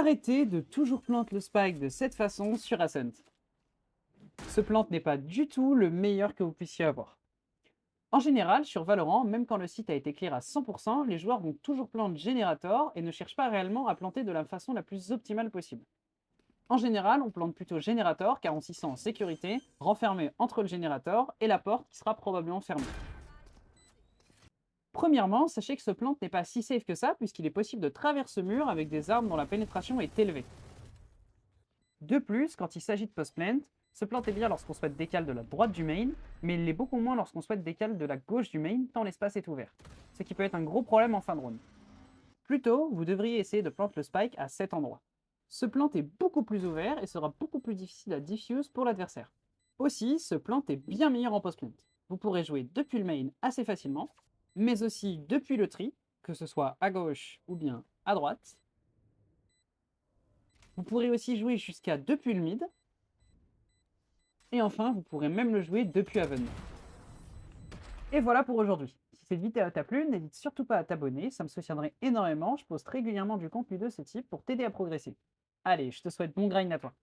Arrêtez de toujours planter le spike de cette façon sur Ascent. Ce plant n'est pas du tout le meilleur que vous puissiez avoir. En général, sur Valorant, même quand le site a été clear à 100%, les joueurs vont toujours plant Generator et ne cherchent pas réellement à planter de la façon la plus optimale possible. En général, on plante plutôt Generator car on s'y sent en sécurité, renfermé entre le Generator et la porte qui sera probablement fermée. Premièrement, sachez que ce plant n'est pas si safe que ça puisqu'il est possible de traverser ce mur avec des armes dont la pénétration est élevée. De plus, quand il s'agit de post-plant, ce plant est bien lorsqu'on souhaite décaler de la droite du main, mais il l'est beaucoup moins lorsqu'on souhaite décaler de la gauche du main tant l'espace est ouvert, ce qui peut être un gros problème en fin de round. Plutôt, vous devriez essayer de plant le spike à cet endroit. Ce plant est beaucoup plus ouvert et sera beaucoup plus difficile à diffuse pour l'adversaire. Aussi, ce plant est bien meilleur en post-plant. Vous pourrez jouer depuis le main assez facilement, mais aussi depuis le tree, que ce soit à gauche ou bien à droite. Vous pourrez aussi jouer jusqu'à depuis le mid. Et enfin, vous pourrez même le jouer depuis Haven. Et voilà pour aujourd'hui. Si cette vidéo t'a plu, n'hésite surtout pas à t'abonner, ça me soutiendrait énormément, je poste régulièrement du contenu de ce type pour t'aider à progresser. Allez, je te souhaite bon grind à toi.